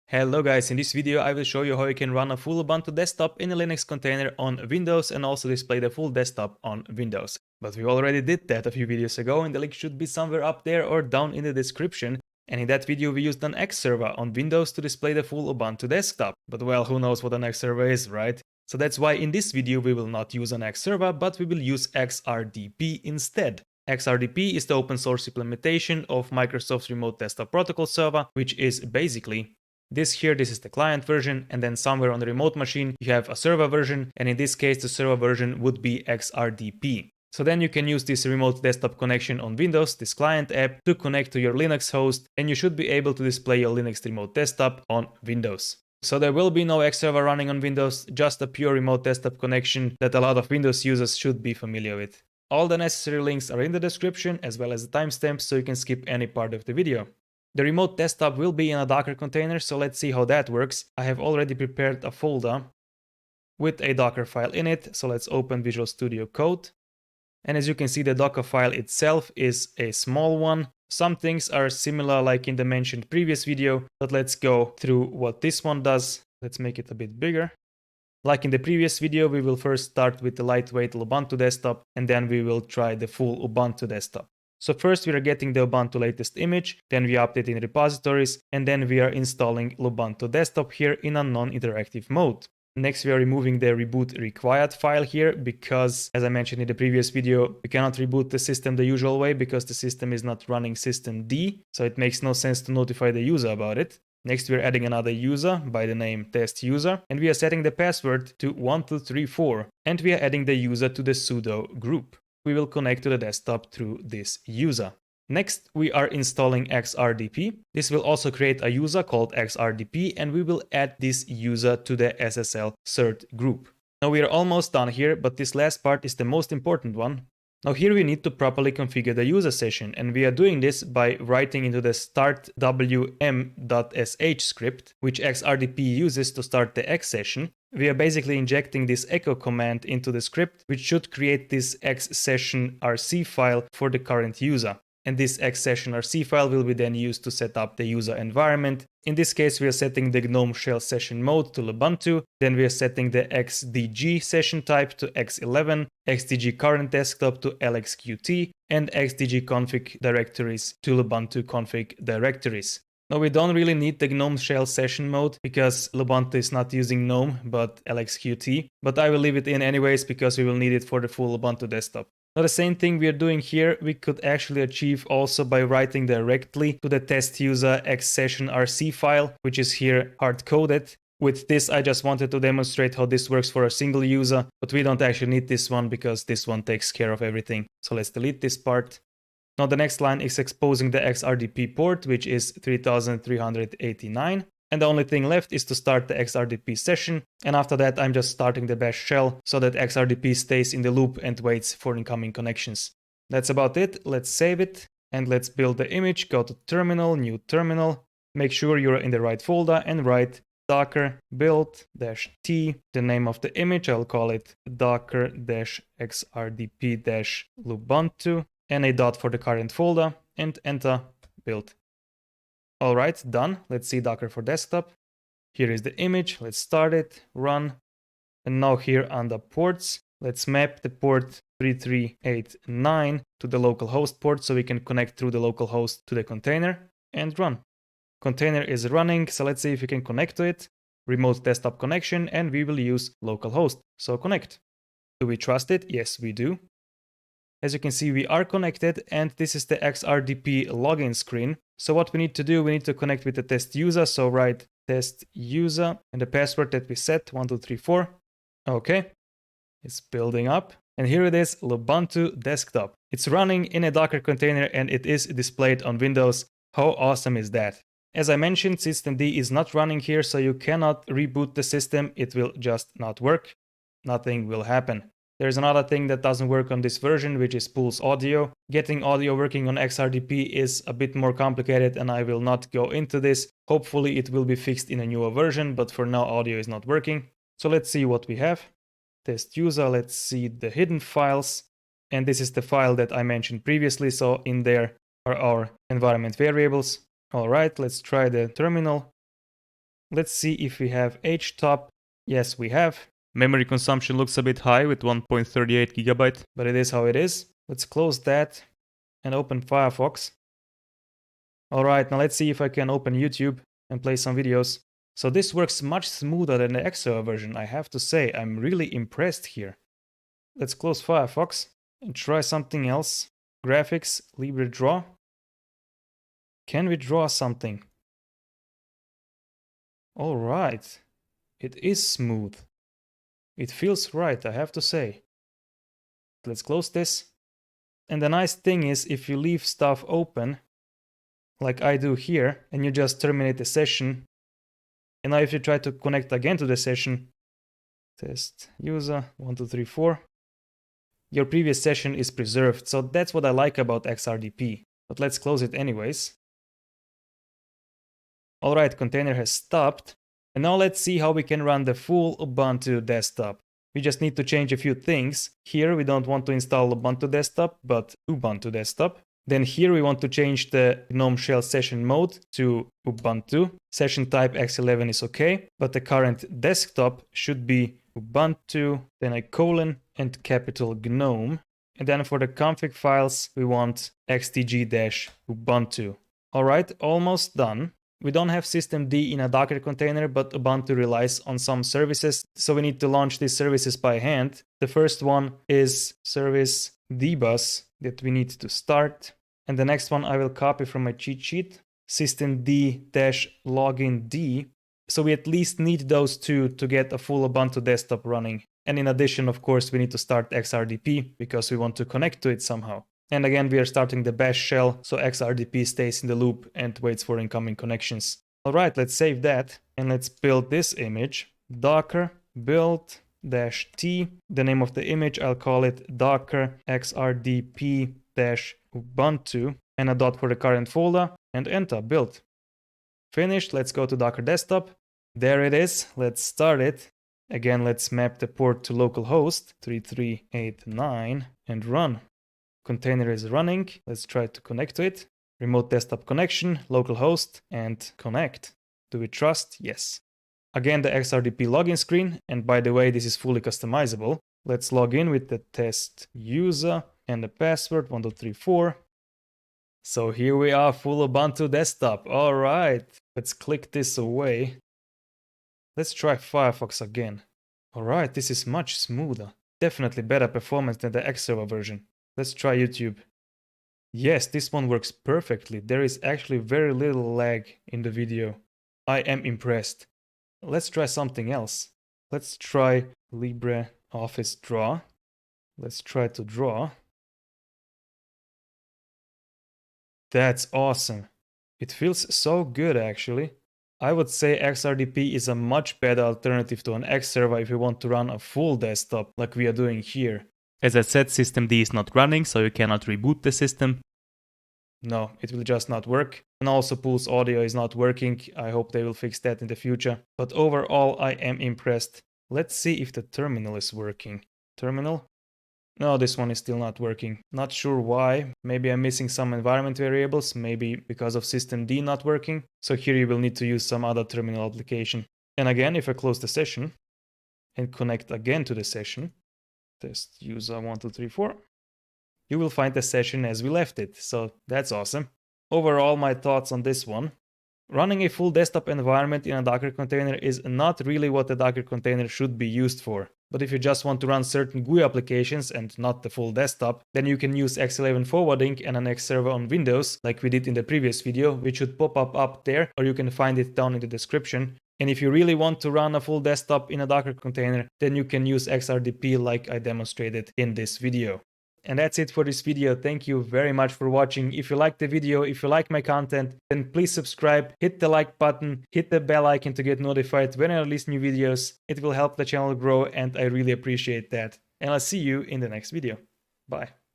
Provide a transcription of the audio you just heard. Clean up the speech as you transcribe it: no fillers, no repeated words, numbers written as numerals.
Hello guys, in this video I will show you how you can run a full Ubuntu desktop in a Linux container on Windows and also display the full desktop on Windows. But we already did that a few videos ago and the link should be somewhere up there or down in the description. And in that video we used an X server on Windows to display the full Ubuntu desktop. But well, who knows what an X server is, right? So that's why in this video we will not use an X server, but we will use XRDP instead. XRDP is the open source implementation of Microsoft's Remote Desktop Protocol server, which is basically this is the client version, and then somewhere on the remote machine you have a server version, and in this case the server version would be XRDP. So then you can use this remote desktop connection on Windows, this client app, to connect to your Linux host, and you should be able to display your Linux remote desktop on Windows. So there will be no X server running on Windows, just a pure remote desktop connection that a lot of Windows users should be familiar with. All the necessary links are in the description as well as the timestamps, so you can skip any part of the video. The remote desktop will be in a Docker container, so let's see how that works. I have already prepared a folder with a Docker file in it, so let's open Visual Studio Code. And as you can see, the Docker file itself is a small one. Some things are similar like in the mentioned previous video, but let's go through what this one does. Let's make it a bit bigger. Like in the previous video, we will first start with the lightweight Ubuntu desktop, and then we will try the full Ubuntu desktop. So first we are getting the Ubuntu latest image, then we update in repositories, and then we are installing Ubuntu desktop here in a non-interactive mode. Next we are removing the reboot required file here because, as I mentioned in the previous video, we cannot reboot the system the usual way because the system is not running systemd, so it makes no sense to notify the user about it. Next we are adding another user by the name test user, and we are setting the password to 1234, and we are adding the user to the sudo group. We will connect to the desktop through this user. Next, we are installing XRDP. This will also create a user called XRDP, and we will add this user to the SSL cert group. Now we are almost done here, but this last part is the most important one. Now here we need to properly configure the user session, and we are doing this by writing into the startwm.sh script, which XRDP uses to start the X session. We are basically injecting this echo command into the script, which should create this X session RC file for the current user. And this X session RC file will be then used to set up the user environment. In this case, we are setting the GNOME shell session mode to Ubuntu. Then we are setting the XDG session type to X11, XDG current desktop to LXQT, and XDG config directories to Ubuntu config directories. Now we don't really need the GNOME shell session mode because Ubuntu is not using GNOME but LXQT, but I will leave it in anyways because we will need it for the full Ubuntu desktop. Now the same thing we are doing here, we could actually achieve also by writing directly to the test user X session RC file, which is here hard-coded. With this, I just wanted to demonstrate how this works for a single user, but we don't actually need this one because this one takes care of everything. So let's delete this part. Now the next line is exposing the XRDP port, which is 3389. And the only thing left is to start the XRDP session. And after that, I'm just starting the bash shell so that XRDP stays in the loop and waits for incoming connections. That's about it. Let's save it and let's build the image. Go to terminal, new terminal. Make sure you're in the right folder and write docker build-t, the name of the image. I'll call it docker-xrdp-lubuntu. And a dot for the current folder, and enter build. Alright, done. Let's see Docker for desktop. Here is the image. Let's start it, run. And now here under ports, let's map the port 3389 to the localhost port so we can connect through the localhost to the container and run. Container is running, so let's see if we can connect to it. Remote desktop connection, and we will use localhost. So connect. Do we trust it? Yes, we do. As you can see, we are connected, and this is the XRDP login screen. So what we need to do, we need to connect with the test user. So write test user and the password that we set, 1234. Okay, it's building up. And here it is, Ubuntu desktop. It's running in a Docker container and it is displayed on Windows. How awesome is that? As I mentioned, systemd is not running here, so you cannot reboot the system. It will just not work. Nothing will happen. There's another thing that doesn't work on this version, which is Pulse Audio. Getting audio working on XRDP is a bit more complicated and I will not go into this. Hopefully it will be fixed in a newer version, but for now audio is not working. So let's see what we have. Test user, let's see the hidden files. And this is the file that I mentioned previously, so in there are our environment variables. Alright, let's try the terminal. Let's see if we have htop. Yes, we have. Memory consumption looks a bit high with 1.38 GB, but it is how it is. Let's close that and open Firefox. Alright, now let's see if I can open YouTube and play some videos. So this works much smoother than the Xserver version, I have to say. I'm really impressed here. Let's close Firefox and try something else. Graphics, LibreDraw. Can we draw something? Alright, it is smooth. It feels right, I have to say. Let's close this. And the nice thing is, if you leave stuff open, like I do here, and you just terminate the session, and now if you try to connect again to the session, test user 1, 2, 3, 4, your previous session is preserved. So that's what I like about XRDP. But let's close it anyways. Alright, container has stopped. And now let's see how we can run the full Ubuntu desktop. We just need to change a few things. Here we don't want to install Ubuntu desktop, but Ubuntu desktop. Then here we want to change the GNOME shell session mode to Ubuntu. Session type X11 is okay, but the current desktop should be Ubuntu, then a colon and capital GNOME. And then for the config files, we want xtg-ubuntu. Alright, almost done. We don't have systemd in a Docker container, but Ubuntu relies on some services, so we need to launch these services by hand. The first one is service dbus that we need to start. And the next one I will copy from my cheat sheet, systemd-login-d. So we at least need those two to get a full Ubuntu desktop running. And in addition, of course, we need to start XRDP because we want to connect to it somehow. And again, we are starting the bash shell, so XRDP stays in the loop and waits for incoming connections. Alright, let's save that and let's build this image. Docker build-t. The name of the image, I'll call it Docker XRDP-ubuntu and a dot for the current folder and enter, build. Finished, let's go to Docker desktop. There it is, let's start it. Again, let's map the port to localhost 3389 and run. Container is running. Let's try to connect to it. Remote desktop connection, localhost, and connect. Do we trust? Yes. Again, the XRDP login screen. And by the way, this is fully customizable. Let's log in with the test user and the password 1234. So here we are, full Ubuntu desktop. All right, let's click this away. Let's try Firefox again. All right, this is much smoother. Definitely better performance than the Xserver version. Let's try YouTube. Yes, this one works perfectly. There is actually very little lag in the video. I am impressed. Let's try something else. Let's try LibreOffice Draw. Let's try to draw. That's awesome. It feels so good actually. I would say XRDP is a much better alternative to an Xserver if you want to run a full desktop like we are doing here. As I said, systemd is not running, so you cannot reboot the system. No, it will just not work. And also Pulse Audio is not working. I hope they will fix that in the future. But overall, I am impressed. Let's see if the terminal is working. Terminal? No, this one is still not working. Not sure why. Maybe I'm missing some environment variables, maybe because of systemd not working. So here you will need to use some other terminal application. And again, if I close the session and connect again to the session, test user 1, 2, 3, 4, you will find the session as we left it. So that's awesome. Overall, my thoughts on this one. Running a full desktop environment in a Docker container is not really what a Docker container should be used for. But if you just want to run certain GUI applications and not the full desktop, then you can use X11 forwarding and an Xserver on Windows, like we did in the previous video, which should pop up there, or you can find it down in the description. And if you really want to run a full desktop in a Docker container, then you can use XRDP like I demonstrated in this video. And that's it for this video. Thank you very much for watching. If you liked the video, if you like my content, then please subscribe, hit the like button, hit the bell icon to get notified when I release new videos. It will help the channel grow and I really appreciate that. And I'll see you in the next video. Bye.